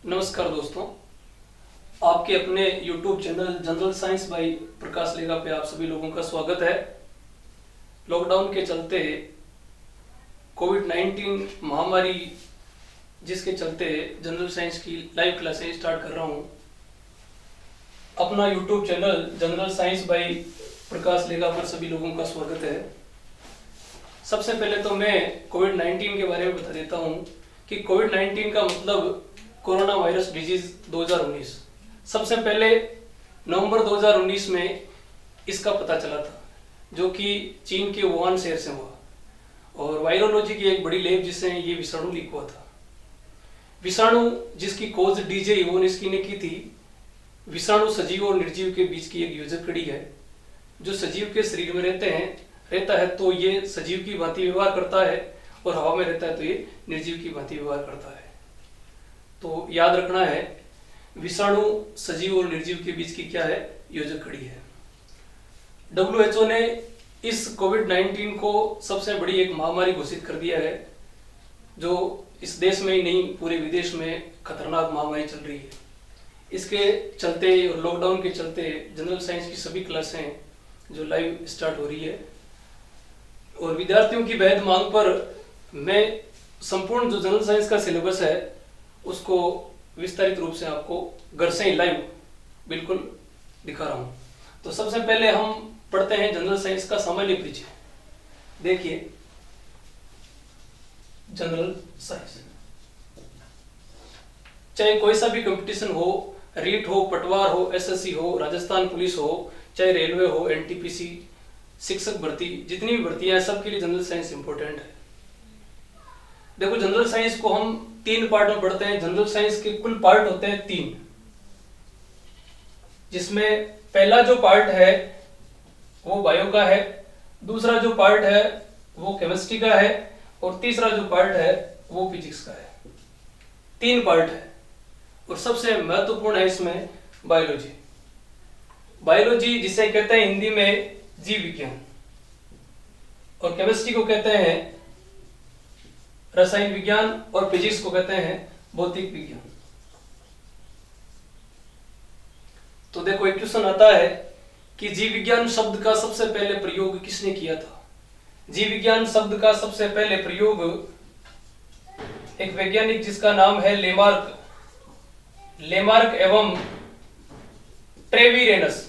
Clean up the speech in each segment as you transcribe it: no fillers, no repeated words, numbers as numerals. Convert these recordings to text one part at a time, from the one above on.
नमस्कार दोस्तों, आपके अपने YouTube channel general science by Prakash Lega पे आप सभी लोगों का स्वागत है। लॉकडाउन के चलते कोविड-19 महामारी जिसके चलते जनरल साइंस की लाइव क्लासेस स्टार्ट कर रहा हूँ। अपना YouTube channel general science by Prakash Lega पर सभी लोगों का स्वागत है। सबसे पहले तो मैं कोविड-19 के बारे में बता देता हूँ कि कोविड-19 का मतलब कोरोना वायरस डिजीज 2019। सबसे पहले नवंबर 2019 में इसका पता चला था, जो कि चीन के वुहान शहर से हुआ और वायरोलॉजी की एक बड़ी लैब जिससे ये विषाणु लीक हुआ था। विषाणु जिसकी खोज डीजे इवोनिस्की ने की थी। विषाणु सजीव और निर्जीव के बीच की एक योजक कड़ी है। जो सजीव के शरीर में रहता है तो ये सजीव की भांति व्यवहार करता है और हवा में रहता है तो ये निर्जीव की भांति व्यवहार करता है। तो याद रखना है, विषाणु सजीव और निर्जीव के बीच की क्या है, योजक कड़ी है। WHO ने इस कोविड-19 को सबसे बड़ी एक महामारी घोषित कर दिया है, जो इस देश में ही नहीं पूरे विदेश में खतरनाक महामारी चल रही है। इसके चलते और लॉकडाउन के चलते जनरल साइंस की सभी क्लासें जो लाइव स्टार्ट हो रही है और विद्यार्थियों की बेहद मांग पर मैं संपूर्ण जो जनरल साइंस का सिलेबस है उसको विस्तारित रूप से आपको घर से ही लाइव बिल्कुल दिखा रहा हूँ। तो सबसे पहले हम पढ़ते हैं जनरल साइंस का सामान्य परिचय। देखिए, जनरल साइंस चाहे कोई सा भी कंपटीशन हो, रीट हो, पटवार हो, SSC हो, राजस्थान पुलिस हो, चाहे रेलवे हो, NTPC, शिक्षक भर्ती, जितनी भी भर्तियां हैं सबके लिए जनरल साइंस इंपॉर्टेंट है। देखो, जनरल साइंस को हम 3 पार्ट में पढ़ते हैं। जनरल साइंस के कुल पार्ट होते हैं 3, जिसमें पहला जो पार्ट है वो बायो का है, दूसरा जो पार्ट है वो केमिस्ट्री का है और तीसरा जो पार्ट है वो फिजिक्स का है। 3 पार्ट है और सबसे महत्वपूर्ण है इसमें बायोलॉजी। बायोलॉजी जिसे कहते हैं हिंदी में जीव विज्ञान, और केमिस्ट्री को कहते हैं रसायन विज्ञान और फिजिक्स को कहते हैं भौतिक विज्ञान। तो देखो, एक क्वेश्चन आता है कि जीव विज्ञान शब्द का सबसे पहले प्रयोग किसने किया था। जीव विज्ञान शब्द का सबसे पहले प्रयोग एक वैज्ञानिक जिसका नाम है लेमार्क एवं ट्रेविरेनस।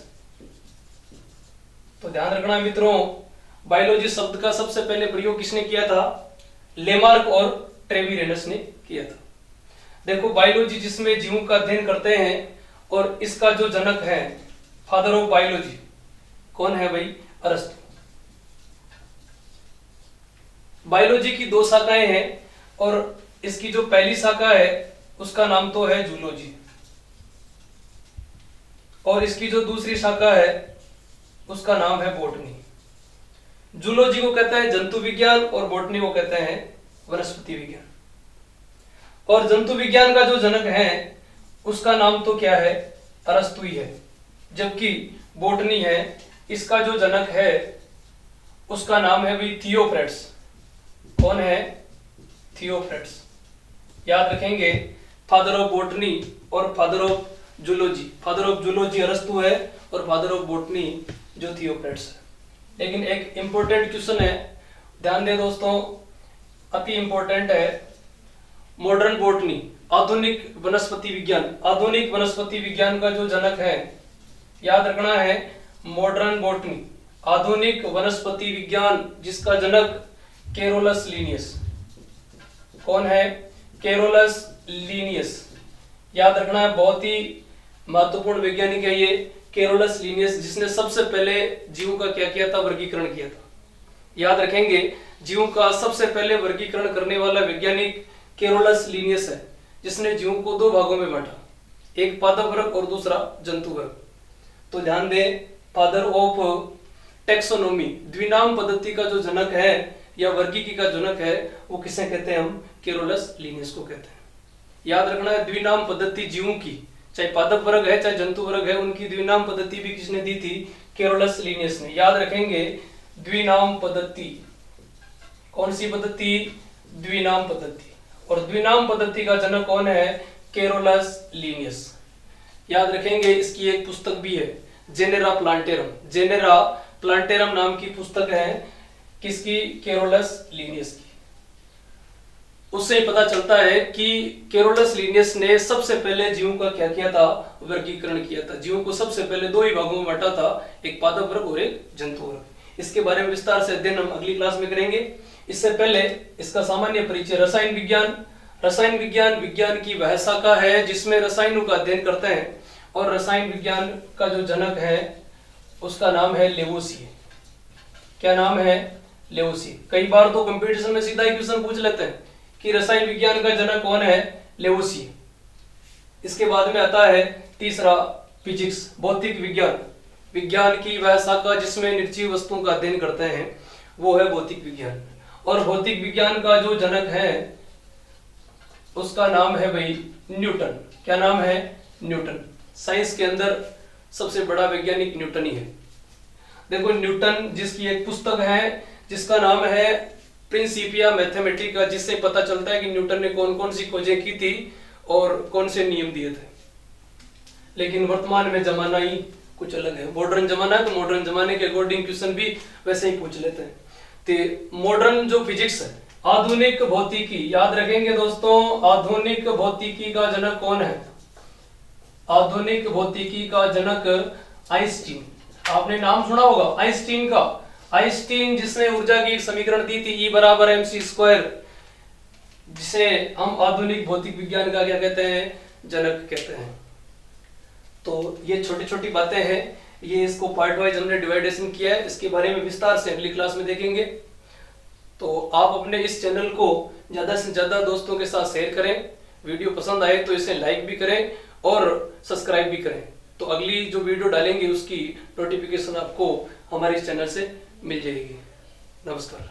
तो ध्यान रखना मित्रों, बायोलॉजी शब्द का सबसे पहले प्रयोग किसने किया था, लेमार्क और ट्रेविरेनस ने किया था। देखो, बायोलॉजी जिसमें जीवों का अध्ययन करते हैं और इसका जो जनक है, फादर ऑफ बायोलॉजी, कौन है भाई, अरस्तु। बायोलॉजी की 2 शाखाएं हैं और इसकी जो पहली शाखा है उसका नाम तो है जूलॉजी, और इसकी जो दूसरी शाखा है उसका नाम है बॉटनी। जूलॉजी को कहते हैं जंतु विज्ञान और बॉटनी को कहते हैं वनस्पति विज्ञान। और जंतु विज्ञान का जो जनक है उसका नाम तो क्या है, अरस्तु ही है। जबकि बॉटनी है, इसका जो जनक है उसका नाम है भाई थियोफ्रेट्स। कौन है, थियोफ्रेट्स। याद रखेंगे, फादर ऑफ बॉटनी और father of zoology. Father of zoology अरस्तु है और फादर ऑफ बॉटनी जो थियोफ्रेट्स है। लेकिन एक इंपॉर्टेंट क्वेश्चन है, ध्यान दें दोस्तों, अति इंपॉर्टेंट है। मॉडर्न बॉटनी, आधुनिक वनस्पति विज्ञान। आधुनिक वनस्पति विज्ञान का जो जनक है, याद रखना है, मॉडर्न बॉटनी, आधुनिक वनस्पति विज्ञान, जिसका जनक कैरोलस लीनियस। कौन है, कैरोलस लीनियस। याद रखना है, बहुत ही महत्वपूर्ण वैज्ञानिक है ये कैरोलस लीनियस, जिसने सबसे पहले जीवों का क्या किया था, वर्गीकरण किया था। याद रखेंगे, जीवों का सबसे पहले वर्गीकरण करने वाला वैज्ञानिक कैरोलस लीनियस है, जिसने जीवों को 2 भागों में बांटा, एक पादप वर्ग और दूसरा जंतु वर्ग। तो ध्यान दें, फादर ऑफ टेक्सोनोमी, द्विनाम पद्धति का जो जनक है या वर्गीकी का जनक है वो किसे कहते हैं, हम कैरोलस लीनियस को कहते हैं। याद रखना है, द्विनाम पद्धति जीवों की, चाहे पादप वर्ग है चाहे जंतु वर्ग है, उनकी द्विनाम पद्धति भी किसने दी थी, कैरोलस लीनियस ने। याद रखेंगे, द्विनाम पद्धति, कौन सी पद्धति, द्विनाम पद्धति। और द्विनाम पद्धति का जनक कौन है, केरोलस लीनियस। याद रखेंगे, इसकी एक पुस्तक भी है, जेनेरा प्लांटेरम। जेनेरा प्लांटेरम नाम की पुस्तक है, किसकी? केरोलस लीनियस की। उससे पता चलता है कि केरोलस लीनियस ने सबसे पहले जीवों का क्या किया था? वर्गीकरण किया था। जीवों को सबसे पहले दो ही भागों में बांटा था, एक पादप वर्ग और एक जंतु वर्ग। इसके बारे में विस्तार से अध्ययन हम अगली क्लास में करेंगे। इससे पहले इसका सामान्य परिचय। रसायन विज्ञान। रसायन विज्ञान विज्ञान की वह शाखा है जिसमें रसायनों का अध्ययन करते हैं, और रसायन विज्ञान का जो जनक है उसका नाम है लेवोसिए। क्या नाम है? लेवोसिए। कई बार तो कंपटीशन में सीधा ही क्वेश्चन पूछ लेते हैं कि रसायन विज्ञान का जनक कौन है? लेवोसिए। इसके बाद में आता है तीसरा, फिजिक्स, भौतिक विज्ञान। विज्ञान की वह शाखा जिसमें निर्जीव वस्तुओं का अध्ययन करते हैं वो है भौतिक विज्ञान। और भौतिक विज्ञान का जो जनक है उसका नाम है भाई न्यूटन। क्या नाम है? न्यूटन। साइंस के अंदर सबसे बड़ा वैज्ञानिक न्यूटन ही है। देखो, न्यूटन जिसकी एक पुस्तक है जिसका नाम है प्रिंसिपिया मैथमेटिका, जिससे पता चलता है कि न्यूटन ने कौन कौन सी खोजें की थी और कौन से नियम दिए थे। लेकिन वर्तमान में जमाना ही कुछ अलग है। मॉडर्न जमाना है तो मॉडर्न जमाने के अकॉर्डिंग क्वेश्चन भी वैसे ही पूछ लेते हैं। तो मॉडर्न जो फिजिक्स है, आधुनिक भौतिकी, याद रखेंगे दोस्तों, आधुनिक भौतिकी का जनक कौन है? आधुनिक भौतिकी का जनक आइंस्टीन। आपने नाम सुना होगा आइंस्टीन का। आइंस्टीन जिसने ऊर्जा की एक समीकरण दी थी, E बराबर mc², जिसे हम आधुनिक भौतिक विज्ञान का क्या कहते हैं? जनक कहते हैं। तो ये छोटी छोटी बातें हैं, ये इसको पार्ट वाइज हमने डिवाइडेशन किया है। इसके बारे में विस्तार से अगली क्लास में देखेंगे। तो आप अपने इस चैनल को ज्यादा से ज्यादा दोस्तों के साथ शेयर करें। वीडियो पसंद आए तो इसे लाइक भी करें और सब्सक्राइब भी करें। तो अगली जो वीडियो डालेंगे उसकी नोटिफिकेशन आपको हमारे इस चैनल से मिल जाएगी। नमस्कार।